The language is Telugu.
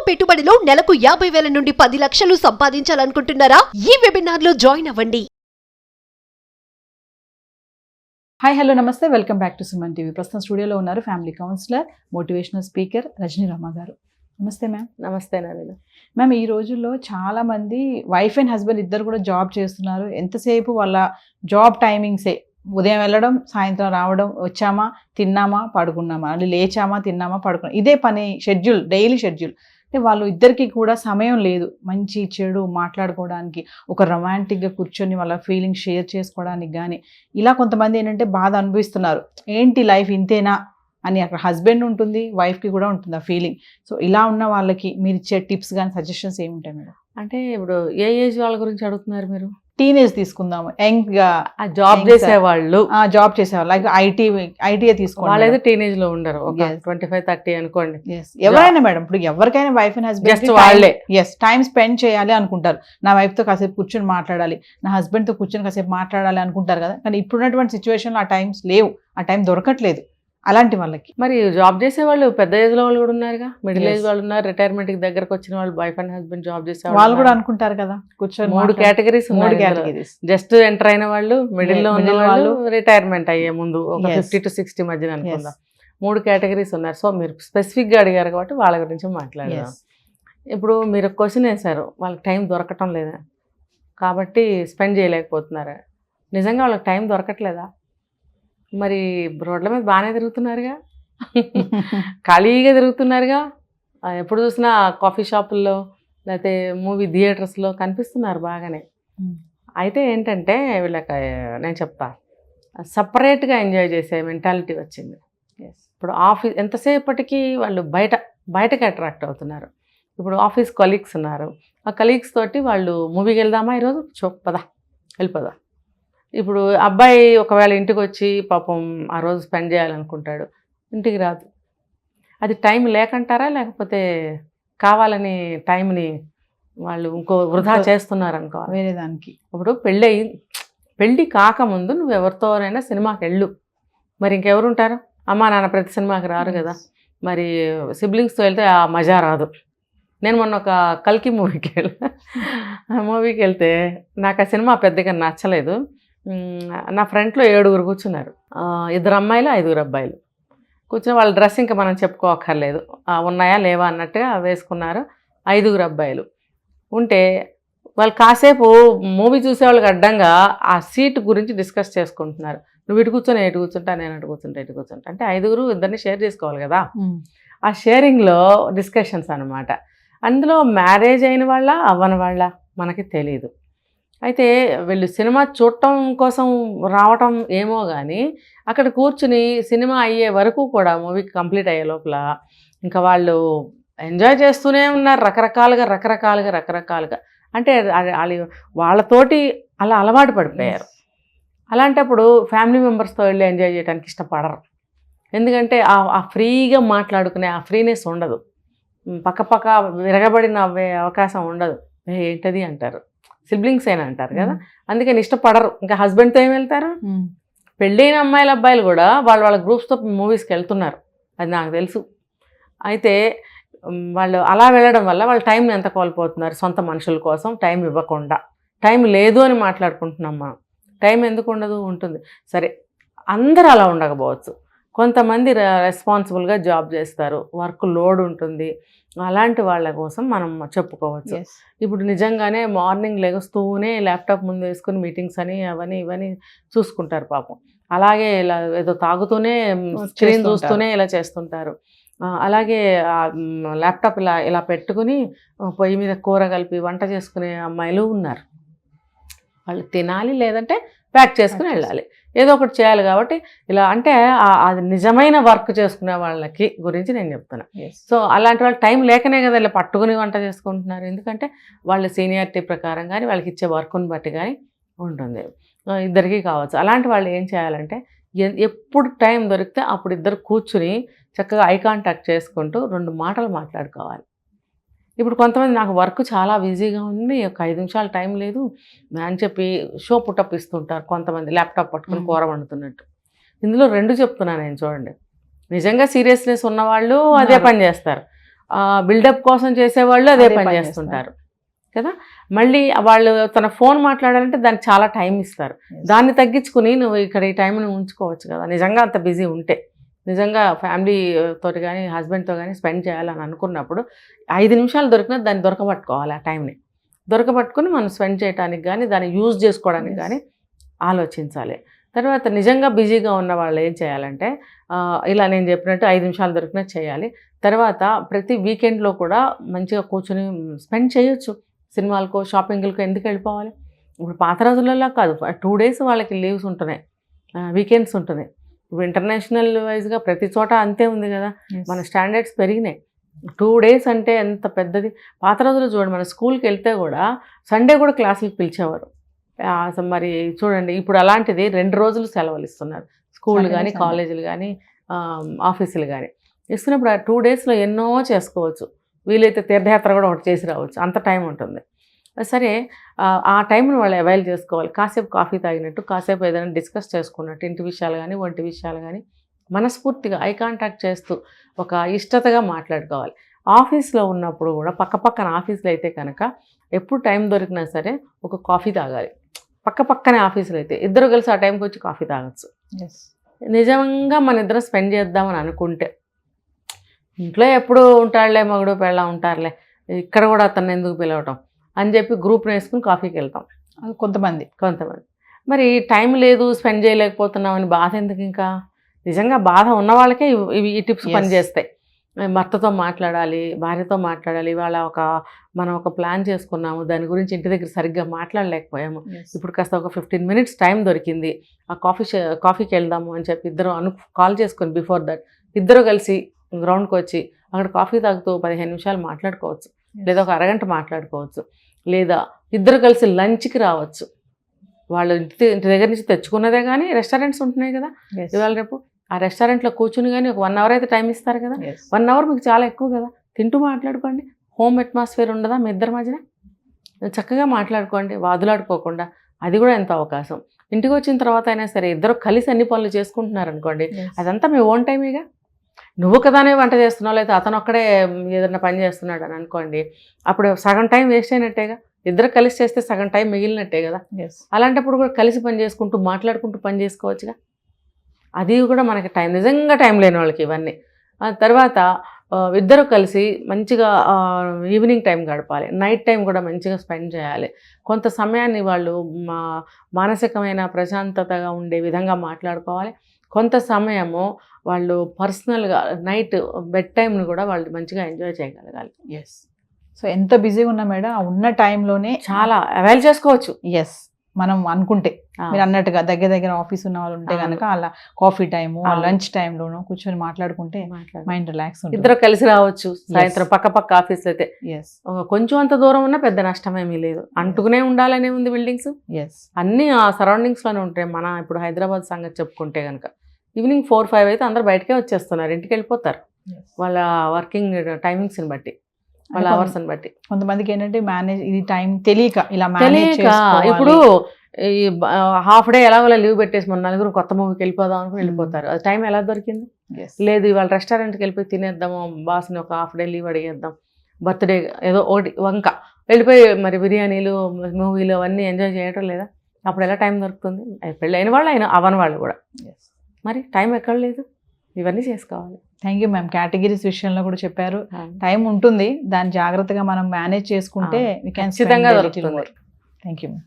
పెట్టుబడిలో నెలకు 50,000 నుండి 10 లక్షలు సంపాదించాలనుకుంటున్నారా? ఈ వెబినార్ లో జాయిన్ అవ్వండి. హాయ్ హలో నమస్తే, welcome back to Suman TV. ప్రస్తుతం స్టూడియోలో ఉన్నారు family counsellor, motivational speaker Rajani Rama గారు. నమస్తే మ్యామ్. నమస్తే నవీన. మ్యామ్, ఈ రోజుల్లో చాలా మంది వైఫ్ అండ్ హస్బెండ్ ఇద్దరు కూడా జాబ్ చేస్తున్నారు. ఎంతసేపు వాళ్ళ జాబ్ టైమింగ్సే, ఉదయం వెళ్ళడం, సాయంత్రం రావడం, వచ్చామా తిన్నామా పడుకున్నామా, అది లేచామా తిన్నామా పడుకున్నామా, ఇదే పని షెడ్యూల్, డైలీ షెడ్యూల్. అంటే వాళ్ళు ఇద్దరికి కూడా సమయం లేదు మంచి చెడు మాట్లాడుకోవడానికి, ఒక రొమాంటిక్గా కూర్చొని వాళ్ళ ఫీలింగ్స్ షేర్ చేసుకోవడానికి కానీ. ఇలా కొంతమంది ఏంటంటే బాధ అనుభవిస్తున్నారు, ఏంటి లైఫ్ ఇంతేనా అని. అక్కడ హస్బెండ్ ఉంటుంది, వైఫ్కి కూడా ఉంటుంది ఆ ఫీలింగ్. సో ఇలా ఉన్న వాళ్ళకి మీరు ఇచ్చే టిప్స్ కానీ సజెషన్స్ ఏముంటాయి మేడం? అంటే ఇప్పుడు ఏ ఏజ్ వాళ్ళ గురించి అడుగుతున్నారు మీరు? టీనేజ్ తీసుకుందాము, యంగ్గా జాబ్ చేసేవాళ్ళు, జాబ్ చేసేవాళ్ళు, లైక్ ఐటీఏ తీసుకోవాలి. వాళ్ళైతే టీనేజ్ లో ఉండరు, ఒక 25-30 అనుకోండి. ఎవరైనా మేడం, ఇప్పుడు ఎవరికైనా వైఫ్ అండ్ హస్బెండ్ వాళ్ళే టైం స్పెండ్ చేయాలి అనుకుంటారు. నా వైఫ్ తో కాసేపు కూర్చొని మాట్లాడాలి, నా హస్బెండ్ తో కూర్చొని కాసేపు మాట్లాడాలి అనుకుంటారు కదా. కానీ ఇప్పుడున్నటువంటి సిచ్యువేషన్లో ఆ టైమ్స్ లేవు, ఆ టైం దొరకట్లేదు అలాంటి వాళ్ళకి. మరి జాబ్ చేసే వాళ్ళు పెద్ద ఏజ్ లో వాళ్ళు కూడా ఉన్నారుగా, మిడిల్ ఏజ్ వాళ్ళు ఉన్నారు, రిటైర్మెంట్ కి దగ్గరకు వచ్చిన వాళ్ళు, వైఫ్ అండ్ హస్బెండ్ జాబ్ చేసే వాళ్ళు కూడా అనుకుంటారు కదా కూర్చొని. 3 కేటగిరీస్. జస్ట్ ఎంటర్ అయిన వాళ్ళు, మిడిల్ లో ఉన్న వాళ్ళు, రిటైర్మెంట్ అయ్యే ముందు ఒక 50 to 60 మధ్యన అనుకుందాం. 3 కేటగిరీస్ ఉన్నారు. సో మీరు స్పెసిఫిక్ గా అడిగారు కాబట్టి వాళ్ళ గురించి మాట్లాడదాం. ఇప్పుడు మీరు క్వశ్చన్ వేశారు, వాళ్ళకి టైం దొరకటం లేదా కాబట్టి స్పెండ్ చేయలేకపోతున్నారా? నిజంగా వాళ్ళకి టైం దొరకట్లేదా? మరి రోడ్ల మీద బాగానే తిరుగుతున్నారుగా, ఖాళీగా తిరుగుతున్నారుగా, ఎప్పుడు చూసినా కాఫీ షాపుల్లో లేకపోతే మూవీ థియేటర్స్లో కనిపిస్తున్నారు బాగానే. అయితే ఏంటంటే వీళ్ళకి నేను చెప్తా, సపరేట్గా ఎంజాయ్ చేసే మెంటాలిటీ వచ్చింది. ఇప్పుడు ఆఫీస్ ఎంతసేపటికి వాళ్ళు బయటకు అట్రాక్ట్ అవుతున్నారు. ఇప్పుడు ఆఫీస్ కొలీగ్స్ ఉన్నారు, ఆ కొలీగ్స్ తోటి వాళ్ళు మూవీకి వెళ్దామా ఈరోజు, పదా వెళ్ళిపోదా. ఇప్పుడు అబ్బాయి ఒకవేళ ఇంటికి వచ్చి పాపం ఆ రోజు స్పెండ్ చేయాలనుకుంటాడు, ఇంటికి రాదు. అది టైం లేకంటారా, లేకపోతే కావాలని టైంని వాళ్ళు ఇంకో వృధా చేస్తున్నారు అనుకోవాలి వేరే దానికి? ఇప్పుడు పెళ్ళి కాకముందు నువ్వు ఎవరితోనైనా సినిమాకి వెళ్ళు, మరి ఇంకెవరు ఉంటారు? అమ్మా నాన్న ప్రతి సినిమాకి రారు కదా, మరి సిబ్లింగ్స్తో వెళ్తే ఆ మజా రాదు. నేను మొన్న ఒక కల్కి మూవీకి వెళ్తే నాకు ఆ సినిమా పెద్దగా నచ్చలేదు. నా ఫ్రంట్లో 7 కూర్చున్నారు, 2 అమ్మాయిలు 5 అబ్బాయిలు కూర్చుని వాళ్ళ డ్రెస్ ఇంకా మనం చెప్పుకోక్కర్లేదు, ఉన్నాయా లేవా అన్నట్టుగా వేసుకున్నారు. 5 అబ్బాయిలు ఉంటే వాళ్ళు కాసేపు మూవీ చూసేవాళ్ళకి అడ్డంగా ఆ సీట్ గురించి డిస్కస్ చేసుకుంటున్నారు. నువ్వు ఇటు కూర్చొని ఎటు కూర్చుంటా, నేను అటు కూర్చుంటా ఇటు కూర్చుంటా. అంటే 5 ఇద్దరిని షేర్ చేసుకోవాలి కదా. ఆ షేరింగ్లో డిస్కషన్స్ అనమాట. అందులో మ్యారేజ్ అయిన వాళ్ళ అవ్వని వాళ్ళ మనకి తెలియదు. అయితే వీళ్ళు సినిమా చూడటం కోసం రావటం ఏమో కానీ అక్కడ కూర్చుని సినిమా అయ్యే వరకు కూడా, మూవీ కంప్లీట్ అయ్యే లోపల ఇంకా వాళ్ళు ఎంజాయ్ చేస్తూనే ఉన్నారు రకరకాలుగా. అంటే వాళ్ళతోటి అలా అలవాటు పడిపోయారు. అలాంటప్పుడు ఫ్యామిలీ మెంబర్స్తో వెళ్ళి ఎంజాయ్ చేయడానికి ఇష్టపడరు. ఎందుకంటే ఆ ఫ్రీగా మాట్లాడుకునే ఆ ఫ్రీనెస్ ఉండదు, పక్క విరగబడి నవ్వే అవకాశం ఉండదు. ఏంటది అంటారు, సిబ్లింగ్స్ అయినా అంటారు కదా, అందుకని ఇష్టపడరు. ఇంకా హస్బెండ్తో ఏం వెళ్తారు? పెళ్ళైన అమ్మాయిల అబ్బాయిలు కూడా వాళ్ళ గ్రూప్స్తో మూవీస్కి వెళ్తున్నారు, అది నాకు తెలుసు. అయితే వాళ్ళు అలా వెళ్ళడం వల్ల వాళ్ళ టైంని ఎంత కోల్పోతున్నారు, సొంత మనుషుల కోసం టైం ఇవ్వకుండా. టైం లేదు అని మాట్లాడుకుంటున్నాం మనం, టైం ఎందుకు ఉండదు, ఉంటుంది. సరే అందరూ అలా ఉండకపోవచ్చు, కొంతమంది రెస్పాన్సిబుల్గా జాబ్ చేస్తారు, వర్క్ లోడ్ ఉంటుంది, అలాంటి వాళ్ళ కోసం మనం చెప్పుకోవచ్చు. ఇప్పుడు నిజంగానే మార్నింగ్ లెగుస్తూనే ల్యాప్టాప్ ముందు వేసుకుని మీటింగ్స్ అని అవన్నీ ఇవన్నీ చూసుకుంటారు పాపం. అలాగే ఇలా ఏదో తాగుతూనే స్క్రీన్ చూస్తూనే ఇలా చేస్తుంటారు. అలాగే ల్యాప్టాప్ ఇలా పెట్టుకుని పొయ్యి మీద కూర కలిపి వంట చేసుకునే అమ్మాయిలు ఉన్నారు. వాళ్ళు తినాలి, లేదంటే ప్యాక్ చేసుకుని వెళ్ళాలి, ఏదో ఒకటి చేయాలి. కాబట్టి ఇలా అంటే అది నిజమైన వర్క్ చేసుకునే వాళ్ళకి గురించి నేను చెప్తున్నా. సో అలాంటి వాళ్ళు టైం లేకనే కదా ఇలా పట్టుకుని వంట చేసుకుంటున్నారు. ఎందుకంటే వాళ్ళ సీనియారిటీ ప్రకారం కానీ వాళ్ళకి ఇచ్చే వర్క్ని బట్టి కానీ ఉంటుంది, ఇద్దరికీ కావచ్చు. అలాంటి వాళ్ళు ఏం చేయాలంటే ఎప్పుడు టైం దొరికితే అప్పుడు ఇద్దరు కూర్చుని చక్కగా ఐ కాంటాక్ట్ చేసుకుంటూ 2 మాటలు మాట్లాడుకోవాలి. ఇప్పుడు కొంతమంది నాకు వర్క్ చాలా బిజీగా ఉంది, ఒక 5 నిమిషాలు టైం లేదు అని చెప్పి షో పుటప్ ఇస్తుంటారు. కొంతమంది ల్యాప్టాప్ పట్టుకుని కూర వండుతున్నట్టు. ఇందులో 2 చెప్తున్నాను నేను, చూడండి. నిజంగా సీరియస్నెస్ ఉన్నవాళ్ళు అదే పని చేస్తారు. బిల్డప్ కోసం చేసేవాళ్ళు అదే పని పని చేస్తుంటారు కదా. మళ్ళీ వాళ్ళు తన ఫోన్ మాట్లాడాలంటే దానికి చాలా టైం ఇస్తారు. దాన్ని తగ్గించుకుని నువ్వు ఇక్కడ ఈ టైంని ఉంచుకోవచ్చు కదా, నిజంగా అంత బిజీ ఉంటే. నిజంగా ఫ్యామిలీ తోటి కానీ హస్బెండ్తో కానీ స్పెండ్ చేయాలని అనుకున్నప్పుడు 5 నిమిషాలు దొరికినా దాన్ని దొరకబట్టుకోవాలి. ఆ టైంని దొరకబట్టుకుని మనం స్పెండ్ చేయడానికి కానీ దాన్ని యూజ్ చేసుకోవడానికి కానీ ఆలోచించాలి. తర్వాత నిజంగా బిజీగా ఉన్న వాళ్ళు ఏం చేయాలంటే ఇలా నేను చెప్పినట్టు 5 నిమిషాలు దొరికినా చేయాలి. తర్వాత ప్రతి వీకెండ్లో కూడా మంచిగా కూర్చొని స్పెండ్ చేయొచ్చు. సినిమాలకో షాపింగ్లకో ఎందుకు వెళ్ళిపోవాలి? ఇప్పుడు పాత రోజులలో కాదు, 2 days వాళ్ళకి లీవ్స్ ఉంటున్నాయి, వీకెండ్స్ ఉంటున్నాయి. ఇప్పుడు ఇంటర్నేషనల్ వైజ్గా ప్రతి చోట అంతే ఉంది కదా. మన స్టాండర్డ్స్ పెరిగినాయి. 2 days అంటే ఎంత పెద్దది. పాత రోజుల్లో చూడండి, మన స్కూల్కి వెళ్తే కూడా సండే కూడా క్లాసులకు పిలిచేవారు. మరి చూడండి ఇప్పుడు అలాంటిది 2 రోజులు సెలవులు ఇస్తున్నారు స్కూళ్ళు కానీ కాలేజీలు కానీ ఆఫీసులు కానీ. ఇస్తున్నప్పుడు ఆ 2 daysలో ఎన్నో చేసుకోవచ్చు. వీలైతే తీర్థయాత్ర కూడా ఒకటి చేసి రావచ్చు, అంత టైం ఉంటుంది. సరే ఆ టైంను వాళ్ళు అవైల్ చేసుకోవాలి. కాసేపు కాఫీ తాగినట్టు, కాసేపు ఏదైనా డిస్కస్ చేసుకున్నట్టు, ఇంటి విషయాలు కానీ వంటి విషయాలు కానీ మనస్ఫూర్తిగా ఐ కాంటాక్ట్ చేస్తూ ఒక ఇష్టతగా మాట్లాడుకోవాలి. ఆఫీస్లో ఉన్నప్పుడు కూడా పక్కన ఆఫీసులు అయితే కనుక ఎప్పుడు టైం దొరికినా సరే ఒక కాఫీ తాగాలి. పక్కనే ఆఫీసులు అయితే ఇద్దరు కలిసి ఆ టైంకి వచ్చి కాఫీ తాగొచ్చు. నిజంగా మన ఇద్దరు స్పెండ్ చేద్దామని అనుకుంటే, ఇంట్లో ఎప్పుడు ఉంటాడులే మగుడు పెళ్ళ ఉంటారులే, ఇక్కడ కూడా అతన్ని ఎందుకు పిలవటం అని చెప్పి గ్రూప్ని వేసుకుని కాఫీకి వెళ్తాం కొంతమంది. మరి టైం లేదు, స్పెండ్ చేయలేకపోతున్నాం అని బాధ ఎందుకు? ఇంకా నిజంగా బాధ ఉన్న వాళ్ళకే ఈ టిప్స్ పనిచేస్తాయి. భర్తతో మాట్లాడాలి, భార్యతో మాట్లాడాలి. ఇవాళ మనం ఒక ప్లాన్ చేసుకున్నాము, దాని గురించి ఇంటి దగ్గర సరిగ్గా మాట్లాడలేకపోయాము, ఇప్పుడు కాస్త ఒక 15 minutes టైం దొరికింది, ఆ కాఫీకి వెళ్దాము అని చెప్పి ఇద్దరు కాల్ చేసుకొని బిఫోర్ దట్ ఇద్దరు కలిసి గ్రౌండ్కి వచ్చి అక్కడ కాఫీ తాగుతూ 15 నిమిషాలు మాట్లాడుకోవచ్చు, లేదా ఒక అరగంట మాట్లాడుకోవచ్చు, లేదా ఇద్దరు కలిసి లంచ్కి రావచ్చు. వాళ్ళు ఇంటి దగ్గర నుంచి తెచ్చుకున్నదే కానీ రెస్టారెంట్స్ ఉంటున్నాయి కదా ఇవాళ రేపు. ఆ రెస్టారెంట్లో కూర్చుని కానీ ఒక 1 hour అయితే టైం ఇస్తారు కదా. 1 hour మీకు చాలా ఎక్కువ కదా. తింటూ మాట్లాడుకోండి. హోమ్ అట్మాస్ఫియర్ ఉండదా మీ ఇద్దరి మధ్యన? చక్కగా మాట్లాడుకోండి, వాదులాడుకోకుండా. అది కూడా ఎంత అవకాశం. ఇంటికి వచ్చిన తర్వాత అయినా సరే ఇద్దరు కలిసి అన్ని పనులు చేసుకుంటున్నారు అనుకోండి, అదంతా మీ ఓన్ టైమేగా. నువ్వు కదానే వంట చేస్తున్నావు, లేదా అతను ఒక్కడే ఏదైనా పని చేస్తున్నాడు అని అనుకోండి, అప్పుడు సగం టైం వేస్ట్ అయినట్టేగా. ఇద్దరు కలిసి చేస్తే సగం టైం మిగిలినట్టే కదా. అలాంటప్పుడు కూడా కలిసి పని చేసుకుంటూ మాట్లాడుకుంటూ పని చేసుకోవచ్చుగా. అది కూడా మనకి టైం, నిజంగా టైం లేని వాళ్ళకి ఇవన్నీ. తర్వాత ఇద్దరు కలిసి మంచిగా ఈవినింగ్ టైం గడపాలి, నైట్ టైం కూడా మంచిగా స్పెండ్ చేయాలి. కొంత సమయాన్ని వాళ్ళు మానసికమైన ప్రశాంతతగా ఉండే విధంగా మాట్లాడుకోవాలి. కొంత సమయము వాళ్ళు పర్సనల్గా నైట్ బెడ్ టైంని కూడా వాళ్ళు మంచిగా ఎంజాయ్ చేయగలగాలి. సో ఎంత బిజీగా ఉన్నా మేడం, ఆ ఉన్న టైంలోనే చాలా అవైల్ చేసుకోవచ్చు. మనం అనుకుంటే మీరు అన్నట్టుగా దగ్గర ఆఫీస్ ఉన్న వాళ్ళు ఉంటే కనుక అలా కాఫీ టైము, లంచ్ టైంలోనూ కూర్చొని మాట్లాడుకుంటే మైండ్ రిలాక్స్ ఉంటుంది. ఇద్దరు కలిసి రావచ్చు. సాయంత్రం పక్క ఆఫీస్ అయితే కొంచెం అంత దూరం ఉన్నా పెద్ద నష్టమేమీ లేదు. అంటుకునే ఉండాలనే ఉంది బిల్డింగ్స్, అన్నీ ఆ సరౌండింగ్స్లోనే ఉంటాయి. మన ఇప్పుడు హైదరాబాద్ సంగతి చెప్పుకుంటే కనుక ఈవినింగ్ 4-5 అయితే అందరు బయటకే వచ్చేస్తున్నారు, ఇంటికి వెళ్ళిపోతారు వాళ్ళ వర్కింగ్ టైమింగ్స్ని బట్టి, వాళ్ళ అవర్స్ని బట్టి. కొంతమందికి ఏంటంటే మేనేజ్ ఇది టైం తెలియక ఇలా మేనేజ్ ఇప్పుడు ఈ హాఫ్ డే ఎలాగో లీవ్ పెట్టేసి మన నలుగురు కొత్త మూవీకి వెళ్ళిపోదాం అనుకుని వెళ్ళిపోతారు. అది టైం ఎలా దొరికింది? లేదు ఇవాళ రెస్టారెంట్కి వెళ్ళిపోయి తినేద్దాము, బాస్ని ఒక హాఫ్ డే లీవ్ అడిగేద్దాం, బర్త్డే ఏదో ఒకటి వంక వెళ్ళిపోయి మరి బిర్యానీలు మూవీలు అవన్నీ ఎంజాయ్ చేయటం లేదా? అప్పుడు ఎలా టైం దొరుకుతుంది? పెళ్ళైన వాళ్ళు అయినా అవని వాళ్ళు కూడా మరి టైం ఎక్కడ లేదు, ఇవన్నీ చేసుకోవాలి. Thank you ma'am. కేటగిరీస్ విషయంలో కూడా చెప్పారు. టైం ఉంటుంది, దాన్ని జాగ్రత్తగా మనం మేనేజ్ చేసుకుంటే ఖచ్చితంగా దొరుకుతుంది. Thank you ma'am.